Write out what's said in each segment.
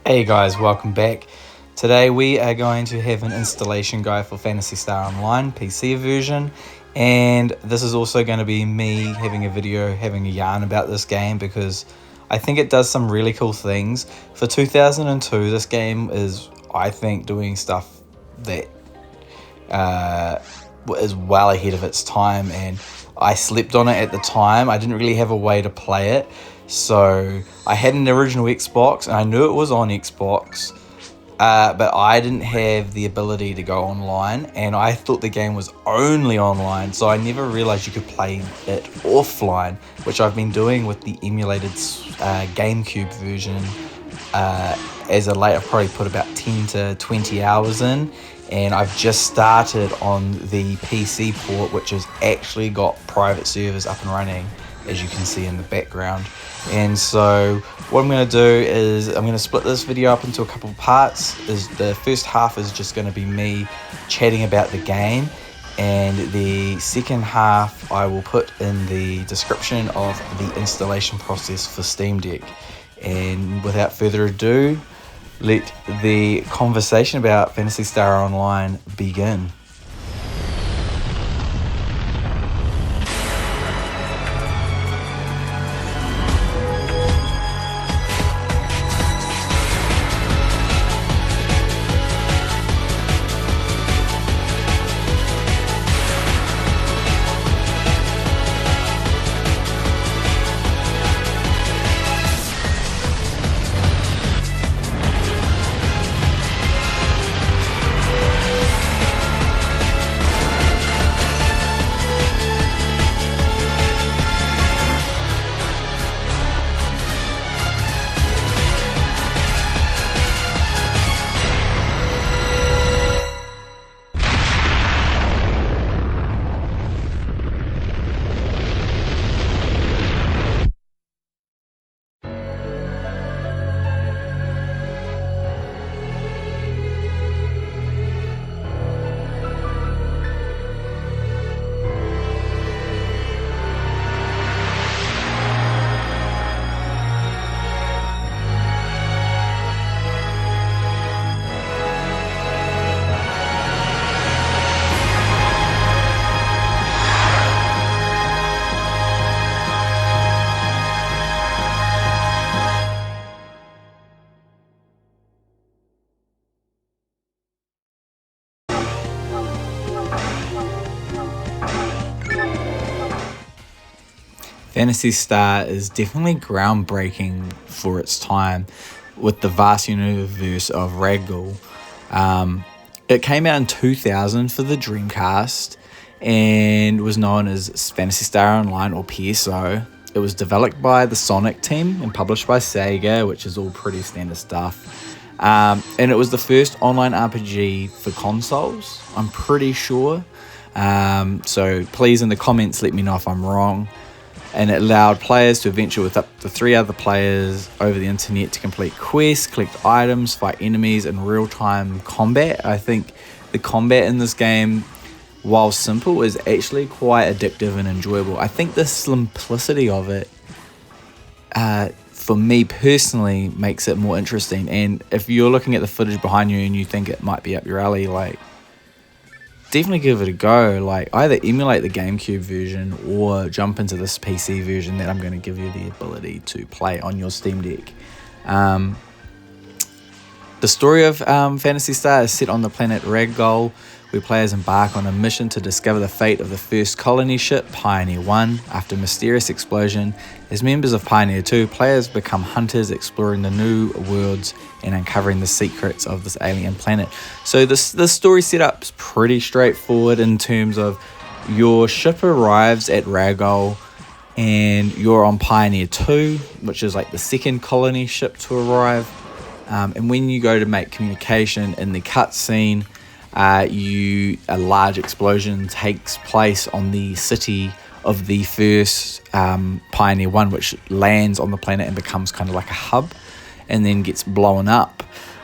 Hey guys, welcome back. Today we are going to have an installation guide for Phantasy Star Online PC version, and this is also going to be me having a video having a yarn about this game because I think it does some really cool things. For 2002, this game is, I think, doing stuff that is well ahead of its time, and I slept on it at the time. I didn't really have a way to play it, so I had an original Xbox and I knew it was on Xbox, but I didn't have the ability to go online, and I thought the game was only online, so I never realized you could play it offline, which I've been doing with the emulated GameCube version. As of late, I've probably put about 10 to 20 hours in, and I've just started on the PC port, which has actually got private servers up and running, as you can see in the background. And so what I'm going to do is I'm going to split this video up into a couple of parts. The first half is just going to be me chatting about the game, and the second half I will put in the description of the installation process for Steam Deck. And without further ado, let the conversation about Phantasy Star Online begin. Phantasy Star is definitely groundbreaking for its time with the vast universe of Ragdoll. It came out in 2000 for the Dreamcast and was known as Phantasy Star Online, or PSO. It was developed by the Sonic team and published by Sega, which is all pretty standard stuff. And it was the first online RPG for consoles, I'm pretty sure. So please in the comments let me know if I'm wrong. And it allowed players to adventure with up to 3 other players over the internet to complete quests, collect items, fight enemies, and real-time combat. I think the combat in this game, while simple, is actually quite addictive and enjoyable. I think the simplicity of it, for me personally, makes it more interesting. And if you're looking at the footage behind you and you think it might be up your alley, like, definitely give it a go. Like, either emulate the GameCube version or jump into this PC version that I'm going to give you the ability to play on your Steam Deck. The story of Phantasy Star is set on the planet Ragdoll, where players embark on a mission to discover the fate of the first colony ship, Pioneer 1. After a mysterious explosion, as members of Pioneer 2, players become hunters exploring the new worlds and uncovering the secrets of this alien planet. So this story setup is pretty straightforward in terms of your ship arrives at Ragdoll and you're on Pioneer 2, which is like the second colony ship to arrive. And when you go to make communication in the cutscene, a large explosion takes place on the city of the first Pioneer 1, which lands on the planet and becomes kind of like a hub and then gets blown up.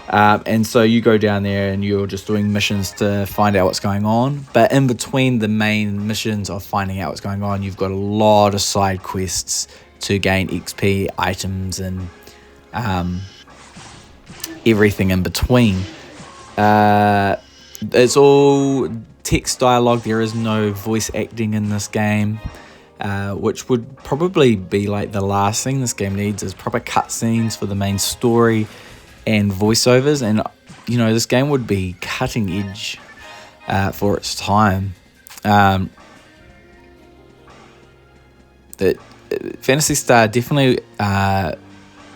And so you go down there and you're just doing missions to find out what's going on. But in between the main missions of finding out what's going on, you've got a lot of side quests to gain XP, items, and everything in between. It's all text dialogue. There is no voice acting in this game, which would probably be like the last thing this game needs, is proper cutscenes for the main story and voiceovers. And this game would be cutting edge for its time. Phantasy Star definitely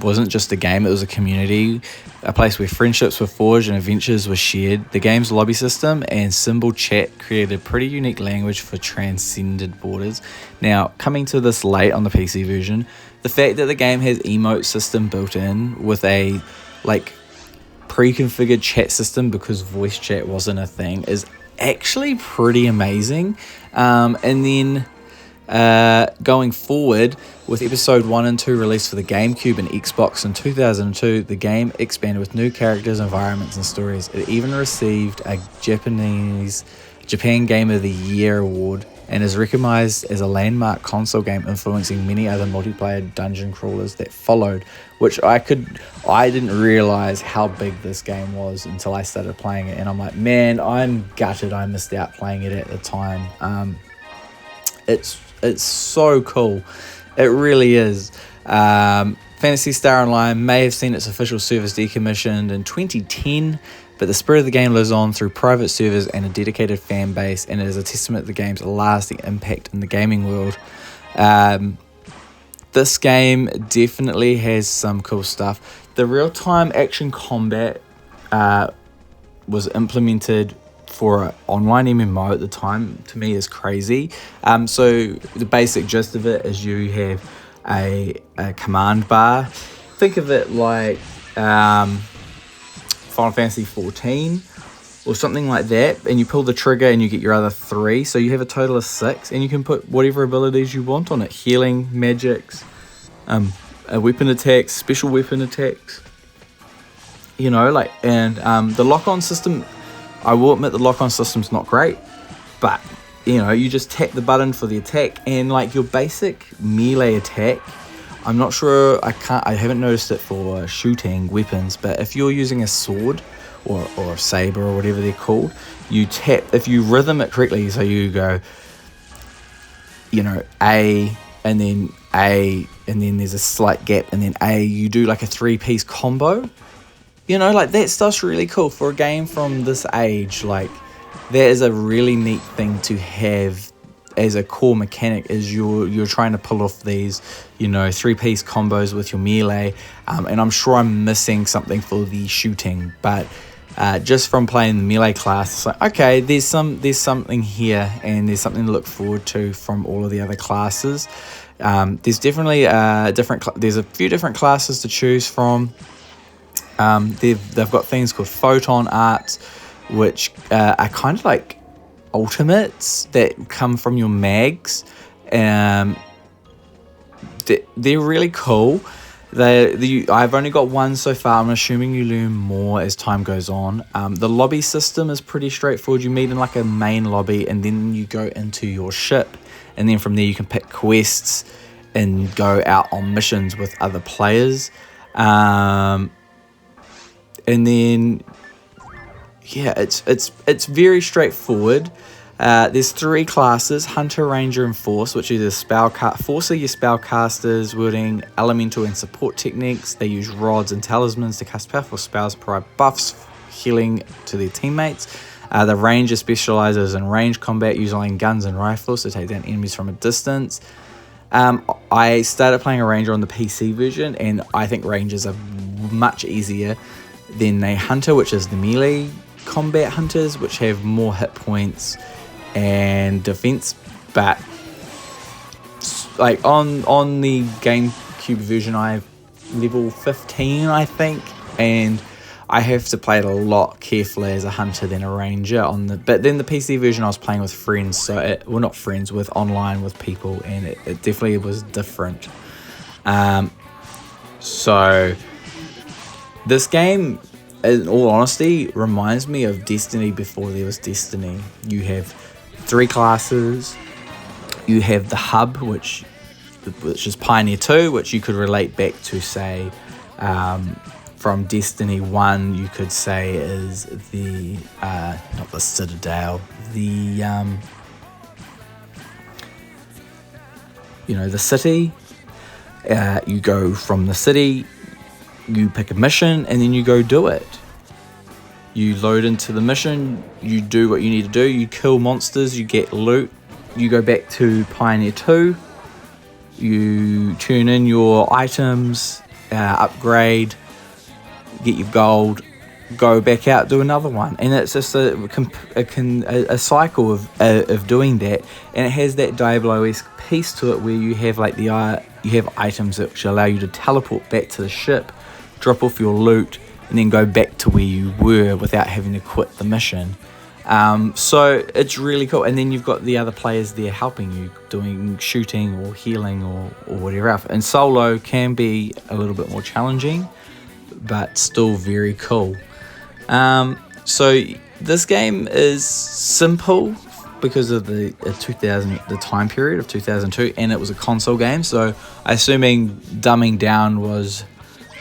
wasn't just a game, it was a community, a place where friendships were forged and adventures were shared. The game's lobby system and symbol chat created a pretty unique language for transcended borders. Now, coming to this late on the PC version, the fact that the game has emote system built in with a pre-configured chat system because voice chat wasn't a thing is actually pretty amazing. And then going forward, with episode 1 and 2 released for the GameCube and Xbox in 2002, the game expanded with new characters, environments, and stories. It even received a Japan Game of the Year award and is recognized as a landmark console game, influencing many other multiplayer dungeon crawlers that followed, which I didn't realize how big this game was until I started playing it, and I'm like, man, I'm gutted I missed out playing it at the time. It's so cool. It really is. Phantasy Star Online may have seen its official service decommissioned in 2010, but the spirit of the game lives on through private servers and a dedicated fan base, and it is a testament to the game's lasting impact in the gaming world. This game definitely has some cool stuff. The real-time action combat was implemented for an online MMO at the time, to me, is crazy. So the basic gist of it is you have a command bar. Think of it like Final Fantasy 14 or something like that, and you pull the trigger and you get your other 3, so you have a total of 6, and you can put whatever abilities you want on it: healing, magics, weapon attacks, special weapon attacks, and the lock-on system, I will admit the lock-on system's not great, but you just tap the button for the attack, and your basic melee attack, I'm not sure, I haven't noticed it for shooting weapons, but if you're using a sword or a saber or whatever they're called, you tap, if you rhythm it correctly, so you go A and then A and then there's a slight gap and then A, you do like a 3-piece combo. That stuff's really cool for a game from this age. That is a really neat thing to have as a core mechanic, is you're trying to pull off these 3-piece combos with your melee, and I'm sure I'm missing something for the shooting, but just from playing the melee class, it's like, okay, there's something here, and there's something to look forward to from all of the other classes. There's definitely there's a few different classes to choose from. They've got things called Photon arts, which are kind of like ultimates that come from your mags. They're really cool. I've only got one so far. I'm assuming you learn more as time goes on. The lobby system is pretty straightforward. You meet in a main lobby, and then you go into your ship, and then from there you can pick quests and go out on missions with other players. And then, it's very straightforward. There's 3 classes: Hunter, Ranger, and Force, which is Force are your spellcasters wielding elemental and support techniques. They use rods and talismans to cast powerful spells, provide buffs, healing to their teammates. The Ranger specializes in range combat, using guns and rifles to take down enemies from a distance. I started playing a Ranger on the PC version, and I think Rangers are much easier than a Hunter, which is the melee combat hunters, which have more hit points and defense. But on the GameCube version, I have level 15, I think, and I have to play it a lot carefully as a Hunter than a Ranger but then the PC version I was playing with friends, so not friends, with online with people, and it definitely was different. So this game, in all honesty, reminds me of Destiny before there was Destiny. You have 3 classes. You have the hub, which is Pioneer 2, which you could relate back to, say, from Destiny 1, you could say, is the, not the Citadel, the, the city. You go from the city, you pick a mission, and then you go do it. You load into the mission, you do what you need to do, you kill monsters, you get loot, you go back to Pioneer 2, you turn in your items, upgrade, get your gold, go back out, do another one. And it's just a cycle of doing that. And it has that Diablo-esque piece to it where you have like you have items that allow you to teleport back to the ship, drop off your loot, and then go back to where you were without having to quit the mission. So it's really cool. And then you've got the other players there helping you, doing shooting or healing or whatever else. And solo can be a little bit more challenging, but still very cool. So this game is simple because of the time period of 2002, and it was a console game. So assuming dumbing down was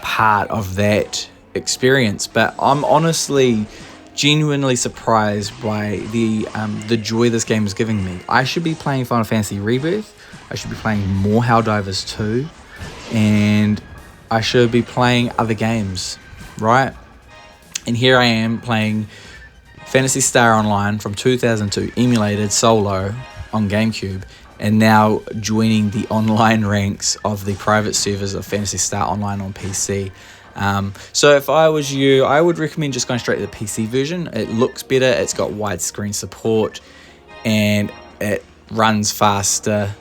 part of that experience, but I'm honestly genuinely surprised by the joy this game is giving me. I should be playing Final Fantasy Rebirth, I should be playing more Helldivers 2, and I should be playing other games, right? And here I am playing Phantasy Star Online from 2002, emulated solo on GameCube, and now joining the online ranks of the private servers of Phantasy Star Online on PC. So if I was you, I would recommend just going straight to the PC version. It looks better, it's got widescreen support, and it runs faster.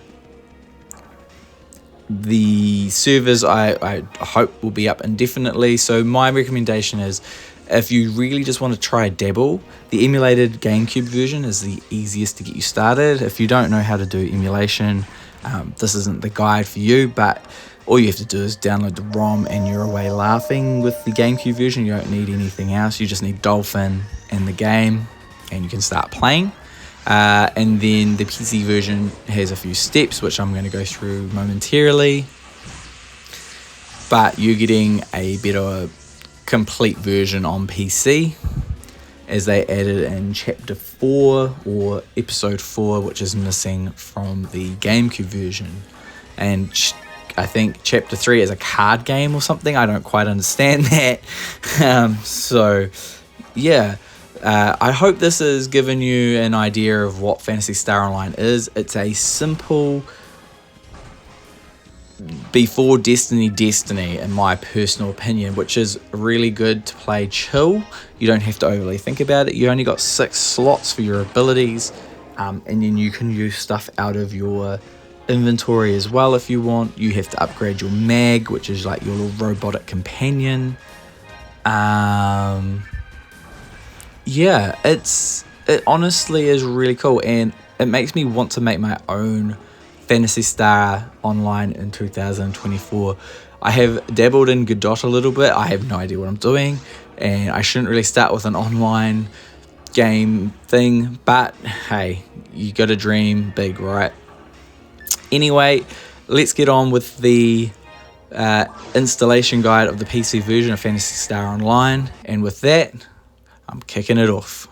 The servers I hope will be up indefinitely. So my recommendation is, if you really just want to try a dabble, the emulated GameCube version is the easiest to get you started. If you don't know how to do emulation, this isn't the guide for you, but all you have to do is download the ROM and you're away laughing with the GameCube version. You don't need anything else. You just need Dolphin and the game, and you can start playing. And then the PC version has a few steps, which I'm going to go through momentarily. But you're getting a better complete version on PC, as they added in Chapter 4 or Episode 4, which is missing from the GameCube version. And I think Chapter 3 is a card game or something. I don't quite understand that. I hope this has given you an idea of what Phantasy Star Online is. It's a simple before Destiny, in my personal opinion, which is really good to play chill. You don't have to overly think about it. You only got 6 slots for your abilities, and then you can use stuff out of your inventory as well if you want. You have to upgrade your mag, which is like your little robotic companion. It honestly is really cool, and it makes me want to make my own Phantasy Star Online in 2024. I have dabbled in Godot a little bit. I have no idea what I'm doing, and I shouldn't really start with an online game thing, but hey, you gotta dream big, right? Anyway, let's get on with the installation guide of the PC version of Phantasy Star Online, and with that, I'm kicking it off.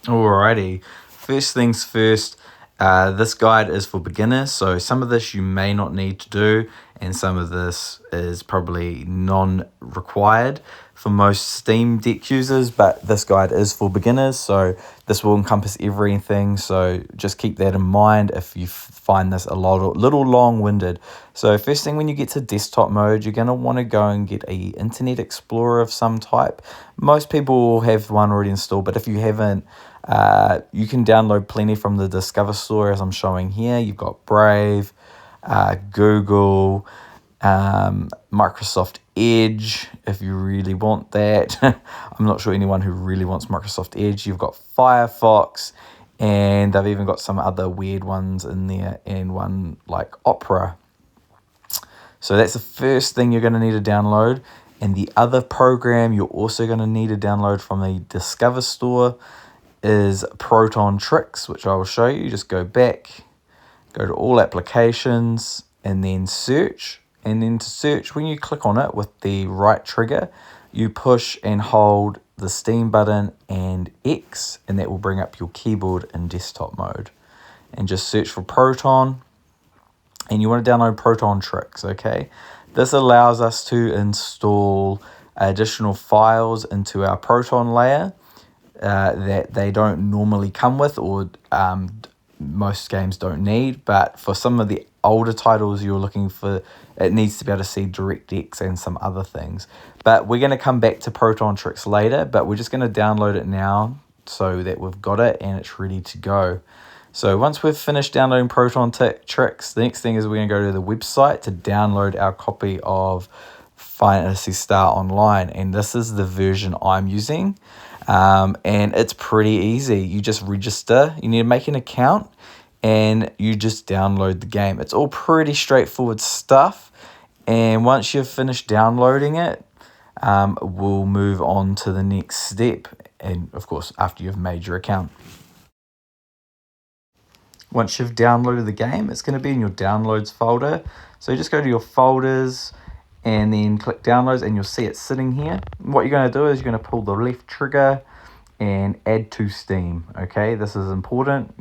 Alrighty, first things first, this guide is for beginners, so some of this you may not need to do, and some of this is probably non-required for most Steam Deck users, but this guide is for beginners, so this will encompass everything, so just keep that in mind if you find this a little long-winded. So first thing, when you get to desktop mode, you're going to want to go and get a Internet Explorer of some type. Most people will have one already installed, but if you haven't, you can download plenty from the Discover Store, as I'm showing here. You've got Brave, Google, Microsoft Edge, if you really want that. I'm not sure anyone who really wants Microsoft Edge. You've got Firefox, and they've even got some other weird ones in there, and one like Opera. So that's the first thing you're going to need to download. And the other program you're also going to need to download from the Discover store is Proton Tricks, which I will show you. Just go back, go to all applications, and then search. And then to search, when you click on it with the right trigger, you push and hold the Steam button and X, and that will bring up your keyboard in desktop mode. And just search for Proton, and you want to download Proton Tricks, okay? This allows us to install additional files into our Proton layer that they don't normally come with, or most games don't need. But for some of the older titles you're looking for, it needs to be able to see DirectX and some other things. But we're going to come back to Proton Tricks later, but we're just going to download it now so that we've got it and it's ready to go. So once we've finished downloading Proton Tricks, the next thing is we're going to go to the website to download our copy of Phantasy Star Online, and this is the version I'm using. And it's pretty easy. You just register, you need to make an account, and you just download the game. It's all pretty straightforward stuff, and once you've finished downloading it, we'll move on to the next step, and of course after you've made your account. Once you've downloaded the game, it's going to be in your downloads folder. So just go to your folders and then click downloads, and you'll see it sitting here. What you're going to do is you're going to pull the left trigger and add to Steam. Okay, this is important.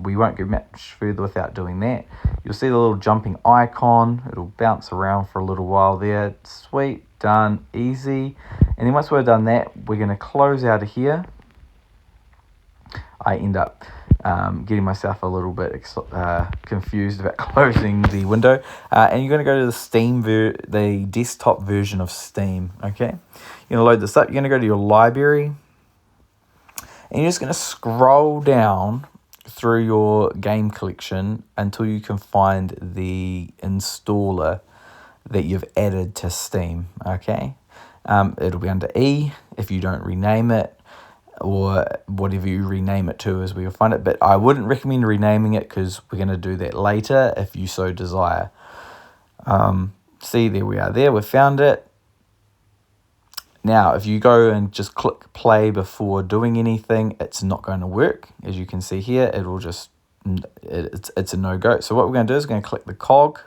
We won't go much further without doing that. You'll see the little jumping icon. It'll bounce around for a little while there. Sweet, done, easy. And then once we've done that, we're going to close out of here. I end up getting myself a little bit confused about closing the window, and you're going to go to the Steam the desktop version of Steam. Okay, you're going to load this up. You're going to go to your library, and you're just going to scroll down through your game collection until you can find the installer that you've added to Steam. Okay, it'll be under E if you don't rename it, or whatever you rename it to as we will find it. But I wouldn't recommend renaming it because we're going to do that later if you so desire. See, there we are there. We found it. Now, if you go and just click play before doing anything, it's not going to work. As you can see here, it will just, it's a no-go. So what we're going to do is we're going to click the cog.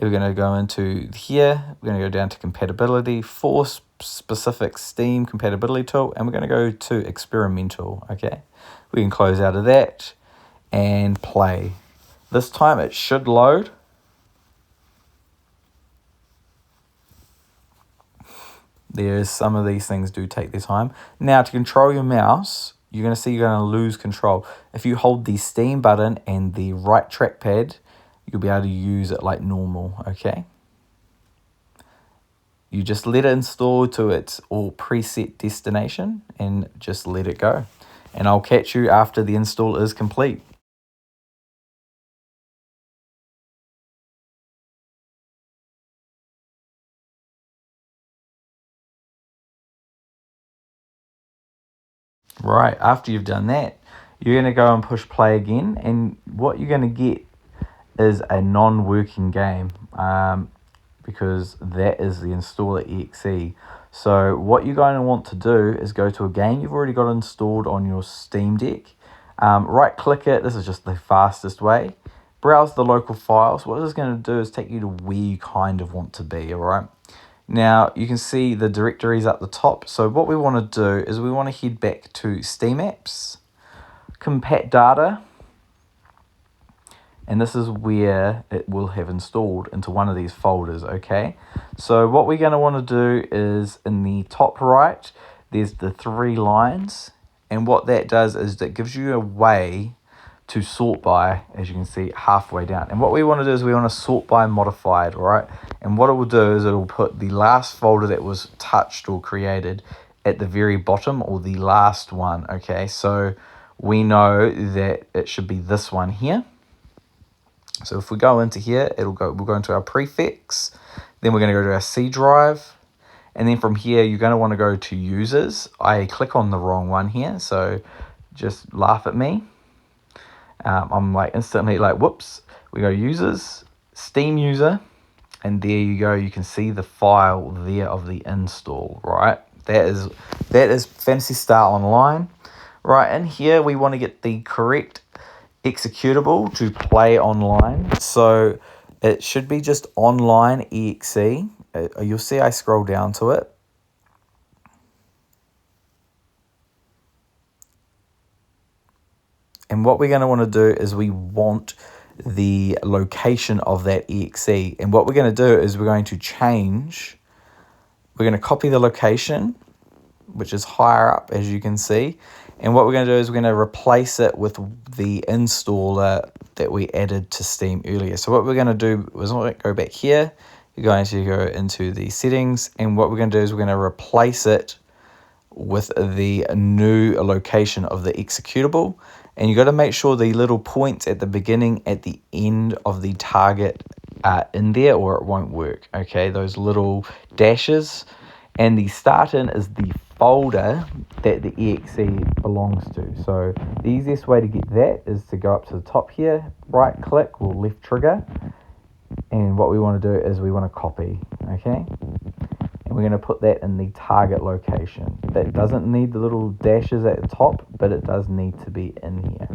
We're going to go into here. We're going to go down to compatibility, for specific Steam compatibility tool, and we're going to go to experimental. Okay, we can close out of that and play. This time it should load. There's some of these things do take their time. Now, to control your mouse, you're going to see you're going to lose control. If you hold the Steam button and the right trackpad, you'll be able to use it like normal. Okay, you just let it install to its all preset destination and just let it go. And I'll catch you after the install is complete. Right, after you've done that, you're going to go and push play again, and what you're going to get is a non-working game, because that is the installer exe. So what you're going to want to do is go to a game you've already got installed on your Steam Deck, right click it. This is just the fastest way. Browse the local files. What this is going to do is take you to where you kind of want to be. All right, now you can see the directories at the top. So what we want to do is we want to head back to Steam Apps, Compat Data, and this is where it will have installed into one of these folders. Okay, so what we're going to want to do is in the top right, there's the 3 lines, and what that does is that gives you a way to sort by, as you can see, halfway down. And what we want to do is we want to sort by modified, all right? And what it will do is it will put the last folder that was touched or created at the very bottom, or the last one. Okay, so we know that it should be this one here. So if we go into here, we'll go into our prefix, then we're going to go to our C drive, and then from here you're going to want to go to users. I click on the wrong one here, so just laugh at me. I'm like instantly like, whoops. We go users, Steam user, And there you go. You can see the file there of the install, right? That is Phantasy Star Online. Right, in here we want to get the correct executable to play online. So it should be just online exe. You'll see I scroll down to it. And what we're going to want to do is we want the location of that exe. And what we're going to do is we're going to copy the location, which is higher up, as you can see. And what we're going to do is we're going to replace it with the installer that we added to Steam earlier. So what we're going to do is go back here. You're going to go into the settings. And what we're going to do is we're going to replace it with the new location of the executable. And you got to make sure the little points at the beginning, at the end of the target are in there, or it won't work. Okay, those little dashes. And the start in is the folder that the exe belongs to. So the easiest way to get that is to go up to the top here, right click or left trigger. And what we want to do is we want to copy. Okay. And we're going to put that in the target location. That doesn't need the little dashes at the top, but it does need to be in here.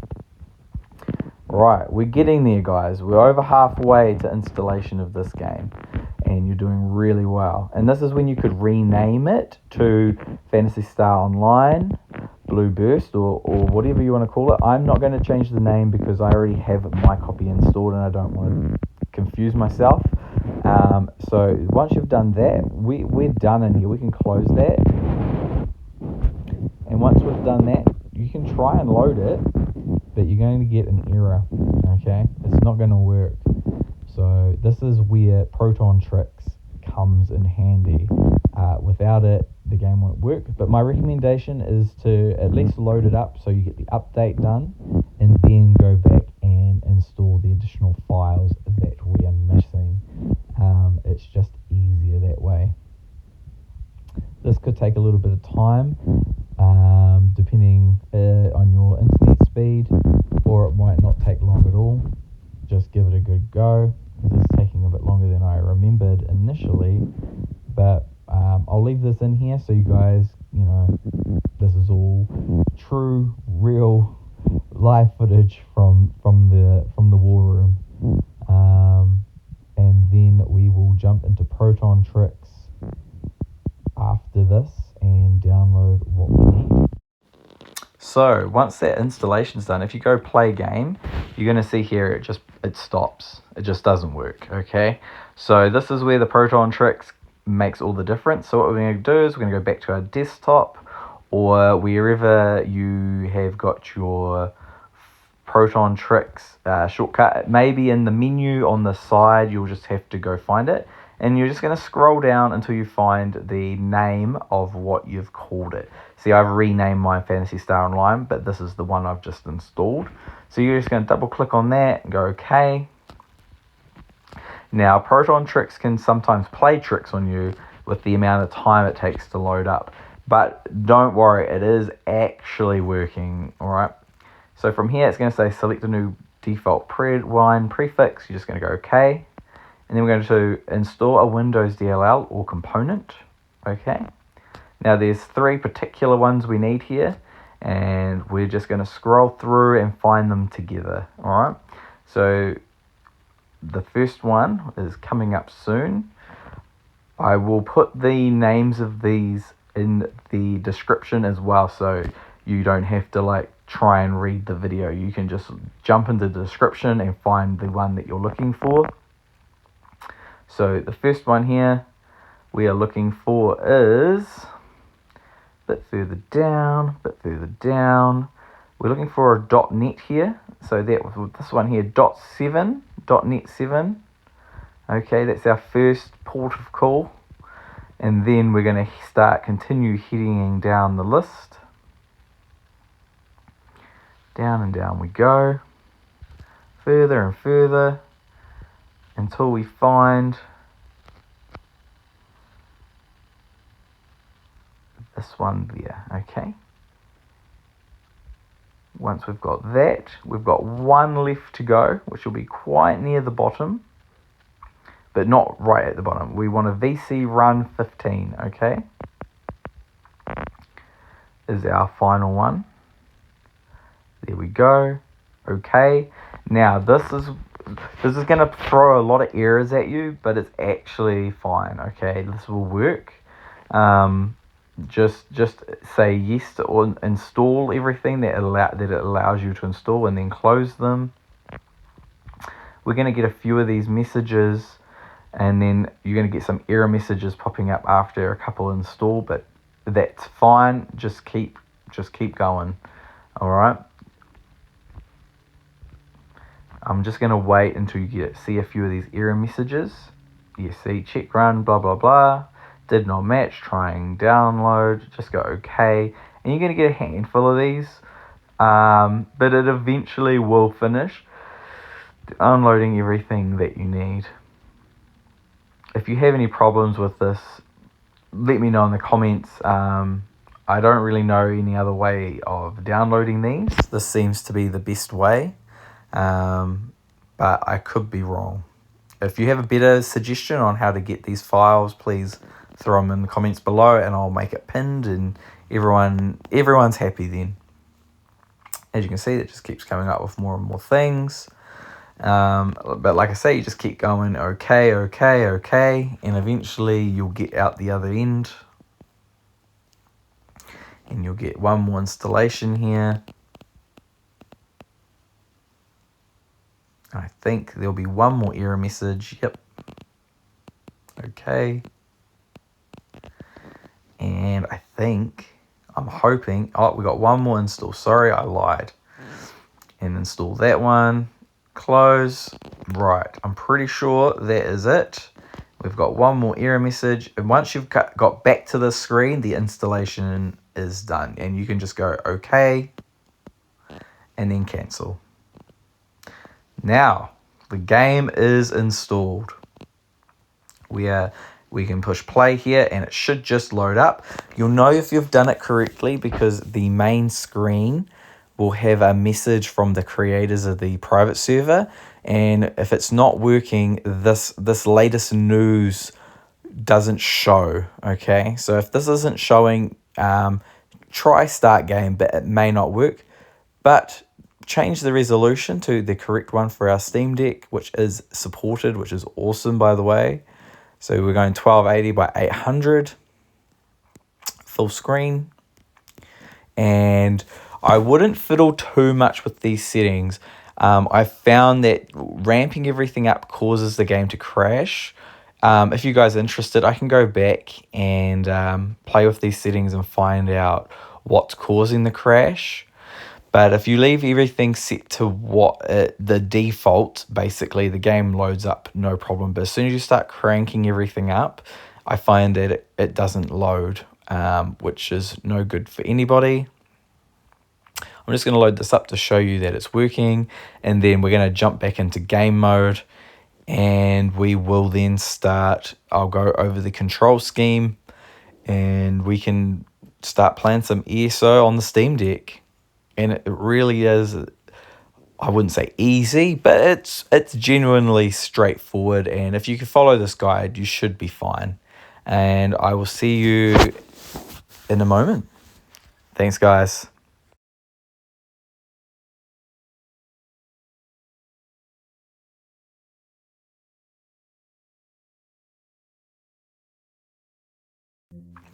Right, we're getting there, guys. We're over halfway to installation of this game, and you're doing really well. And this is when you could rename it to Phantasy Star Online, Blue Burst, or whatever you want to call it. I'm not going to change the name because I already have my copy installed and I don't want to confuse myself. So once you've done that, we're done in here. We can close that. And once we've done that, you can try and load it, but you're going to get an error, okay? It's not going to work. So this is where Proton Tricks comes in handy. Without it, the game won't work. But my recommendation is to at least load it up so you get the update done, and then go back and install the additional files that we are missing. It's just easier that way. This could take a little bit of time, depending on your internet speed, or it might not take long at all. Just give it a good go. This is taking a bit longer than I remembered initially, but I'll leave this in here so you guys, this is all true, real, live footage from the war room. And then we will jump into Proton Tricks after this and download what we need. So once that installation's done, if you go play game, you're going to see here it stops. It just doesn't work, okay? So this is where the Proton Tricks makes all the difference. So what we're going to do is we're going to go back to our desktop, or wherever you have got your Proton Tricks shortcut. It may be in the menu on the side. You'll just have to go find it. And you're just going to scroll down until you find the name of what you've called it. See, I've renamed my Phantasy Star Online, but this is the one I've just installed. So you're just going to double click on that and go OK. Now, Proton Tricks can sometimes play tricks on you with the amount of time it takes to load up. But don't worry, it is actually working, all right? So from here, it's going to say select a new default line prefix. You're just going to go OK. And then we're going to install a Windows DLL or component. Okay. Now there's 3 particular ones we need here, and we're just going to scroll through and find them together. All right. So the first one is coming up soon. I will put the names of these in the description as well, so you don't have to try and read the video. You can just jump into the description and find the one that you're looking for. So the first one here we are looking for is a bit further down. We're looking for a .NET here. So this one here, .NET 7. Okay, that's our first port of call. And then we're going to continue heading down the list. Down and down we go. Further and further, until we find this one there, okay? Once we've got that, we've got one left to go, which will be quite near the bottom. but not right at the bottom. We want a VC run 15, okay? Is our final one. There we go. Okay. Now this is going to throw a lot of errors at you, but it's actually fine. Okay, this will work. Just say yes to or install everything that it allows you to install, and then close them. We're going to get a few of these messages, and then you're going to get some error messages popping up after a couple install, but that's fine. Just keep going. All right. I'm just going to wait until you see a few of these error messages. You see check run, blah, blah, blah. Did not match, trying download. Just go okay. And you're going to get a handful of these. But it eventually will finish unloading everything that you need. If you have any problems with this, let me know in the comments. I don't really know any other way of downloading these. This seems to be the best way. But I could be wrong. If you have a better suggestion on how to get these files, please throw them in the comments below, and I'll make it pinned, and everyone's happy then. As you can see, it just keeps coming up with more and more things. But like I say, you just keep going, okay, and eventually you'll get out the other end, and you'll get one more installation here. I think there'll be one more error message. Yep. Okay. And I'm hoping, we got one more install. Sorry, I lied. And install that one. Close. Right. I'm pretty sure that is it. We've got one more error message. And once you've got back to the screen, the installation is done. And you can just go okay and then cancel. Now, the game is installed. We can push play here, and it should just load up. You'll know if you've done it correctly because the main screen will have a message from the creators of the private server, and if it's not working, this latest news doesn't show. Okay, so if this isn't showing, try start game, but it may not work. But change the resolution to the correct one for our Steam Deck, which is supported, which is awesome, by the way. So we're going 1280 by 800 full screen. And I wouldn't fiddle too much with these settings. I found that ramping everything up causes the game to crash. If you guys are interested, I can go back and play with these settings and find out what's causing the crash. But if you leave everything set to the default, basically the game loads up no problem. But as soon as you start cranking everything up, I find that it doesn't load, which is no good for anybody. I'm just going to load this up to show you that it's working, and then we're going to jump back into game mode, and we will then start. I'll go over the control scheme, and we can start playing some ESO on the Steam Deck. And it really is, I wouldn't say easy, but it's genuinely straightforward. And if you can follow this guide, you should be fine. And I will see you in a moment. Thanks, guys.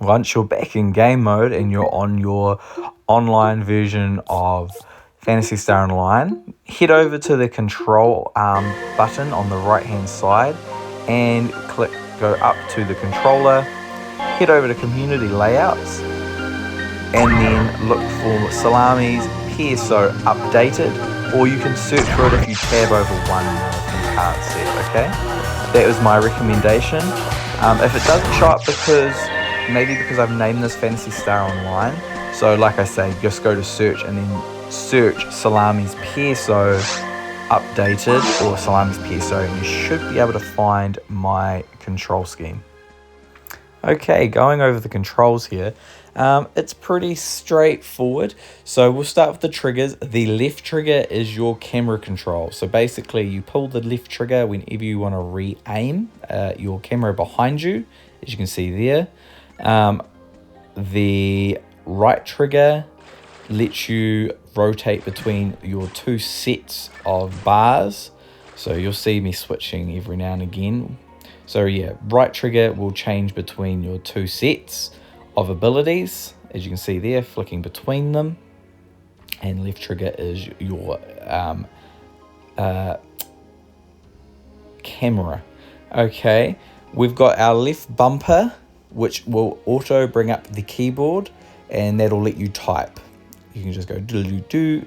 Once you're back in game mode and you're on your online version of Phantasy Star Online, head over to the control button on the right hand side and go up to the controller, head over to community layouts, and then look for Salami's PSO updated, or you can search for it if you tab over one from card set. Okay, that was my recommendation. If it doesn't show up maybe because I've named this Phantasy Star Online, so like I say, just go to search and then search Salami's PSO updated or Salami's PSO, and you should be able to find my control scheme. Okay, going over the controls here, It's pretty straightforward. So we'll start with the triggers. The left trigger is your camera control. So basically you pull the left trigger whenever you want to re-aim your camera behind you, as you can see there. The right trigger lets you rotate between your two sets of bars. So you'll see me switching every now and again. So yeah, right trigger will change between your two sets of abilities, as you can see there, flicking between them. And left trigger is your camera. Okay, we've got our left bumper, which will auto bring up the keyboard, and that'll let you type. You can just go do,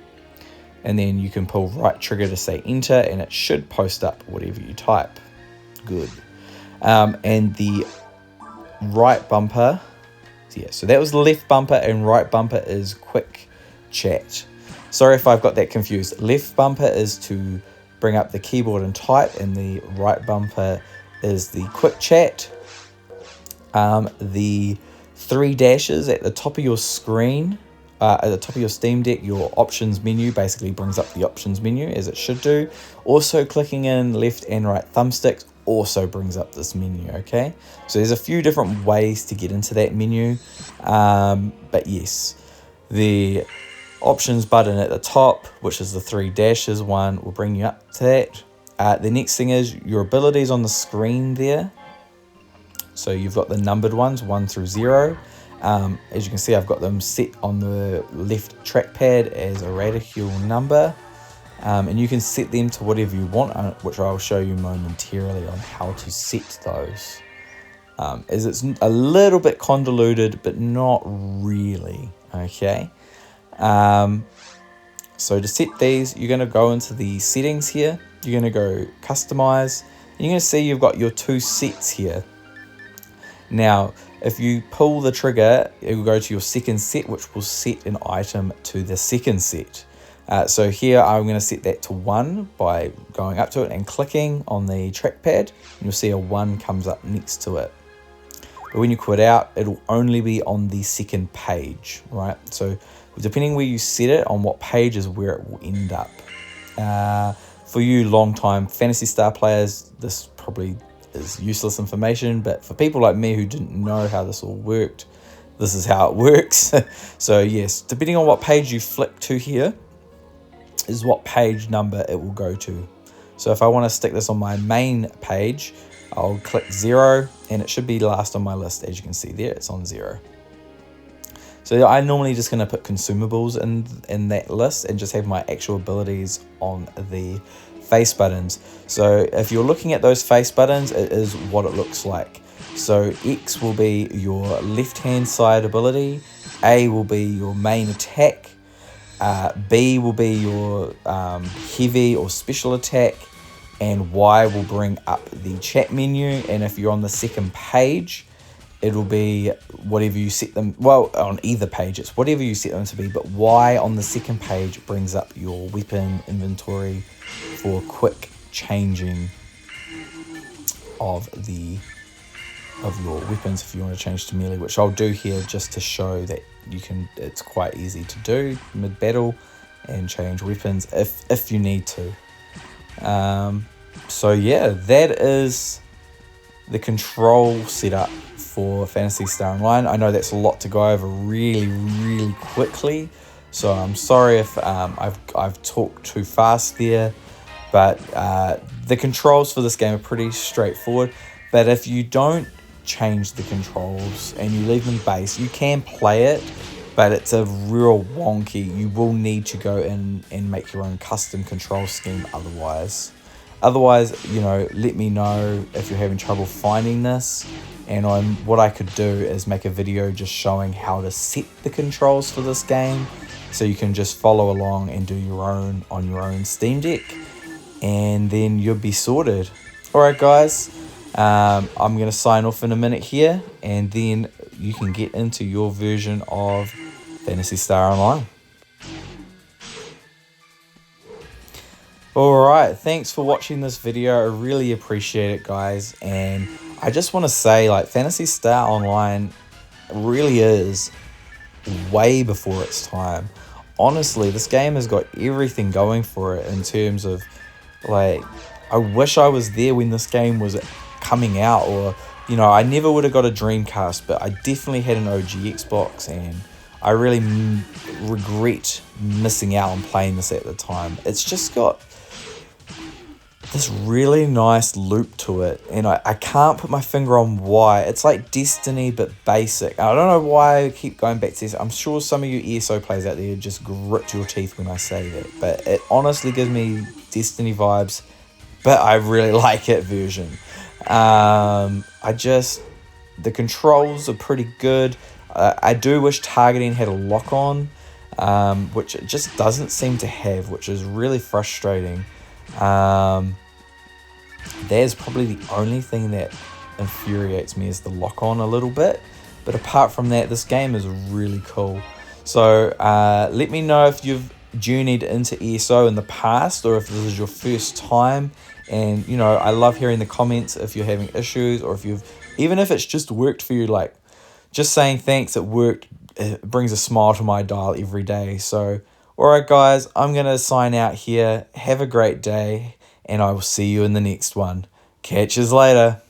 and then you can pull right trigger to say enter, and it should post up whatever you type. Good. And the right bumper, yeah, so that was the left bumper, and right bumper is quick chat. Sorry if I've got that confused. Left bumper is to bring up the keyboard and type, and the right bumper is the quick chat. The three dashes at the top of your screen, at the top of your Steam Deck, your options menu basically brings up the options menu, as it should do. Also clicking in left and right thumbsticks also brings up this menu. Okay, so there's a few different ways to get into that menu, but yes, the options button at the top, which is the three dashes one, will bring you up to that. The next thing is your abilities on the screen there. So you've got the numbered ones, 1 through 0. As you can see, I've got them set on the left trackpad as a radical number. And you can set them to whatever you want, which I'll show you momentarily on how to set those. As it's a little bit convoluted, but not really, okay? So to set these, you're going to go into the settings here. You're going to go customize. And you're going to see you've got your two sets here. Now, if you pull the trigger, it will go to your second set, which will set an item to the second set. So here I'm going to set that to 1 by going up to it and clicking on the trackpad, and you'll see a 1 comes up next to it. But when you quit out, it'll only be on the second page, right? So depending where you set it, on what page is where it will end up. For you long-time Phantasy Star players, this probably is useless information, but for people like me who didn't know how this all worked, this is how it works. So yes, depending on what page you flick to here is what page number it will go to. So if I want to stick this on my main page, I'll click 0, and it should be last on my list. As you can see there, it's on 0. So I'm normally just going to put consumables in that list and just have my actual abilities on the face buttons. So if you're looking at those face buttons, it is what it looks like. So X will be your left hand side ability, A will be your main attack, B will be your heavy or special attack, and Y will bring up the chat menu. And if you're on the second page, it'll be whatever you set them, well, on either page it's whatever you set them to be, but Y on the second page brings up your weapon inventory for quick changing of your weapons if you want to change to melee, which I'll do here just to show that you can, it's quite easy to do mid-battle and change weapons if you need to. So yeah, that is the control setup for Phantasy Star Online. I know that's a lot to go over really quickly, so I'm sorry if I've talked too fast there, but the controls for this game are pretty straightforward. But if you don't change the controls and you leave them base, you can play it, but it's a real wonky. You will need to go in and make your own custom control scheme otherwise, you know, let me know if you're having trouble finding this, and what I could do is make a video just showing how to set the controls for this game, so you can just follow along and do your own on your own Steam Deck, and then you'll be sorted. Alright guys, I'm going to sign off in a minute here, and then you can get into your version of Phantasy Star Online. Alright, thanks for watching this video. I really appreciate it, guys. And I just want to say, like, Phantasy Star Online really is way before its time. Honestly, this game has got everything going for it in terms of, like, I wish I was there when this game was coming out, or, you know, I never would have got a Dreamcast, but I definitely had an OG Xbox, and I really regret missing out on playing this at the time. It's just got this really nice loop to it, and I can't put my finger on why. It's like Destiny but basic. I don't know why I keep going back to this. I'm sure some of you ESO players out there just grit your teeth when I say that, but it honestly gives me Destiny vibes, but I really like it version. The controls are pretty good. I do wish targeting had a lock on, which it just doesn't seem to have, which is really frustrating. There's probably the only thing that infuriates me is the lock on a little bit, but apart from that, this game is really cool. So let me know if you've journeyed into ESO in the past, or if this is your first time. And, you know, I love hearing the comments if you're having issues, or even if it's just worked for you, like just saying thanks, it worked. It brings a smile to my dial every day. So, all right, guys, I'm going to sign out here. Have a great day, and I will see you in the next one. Catch yous later.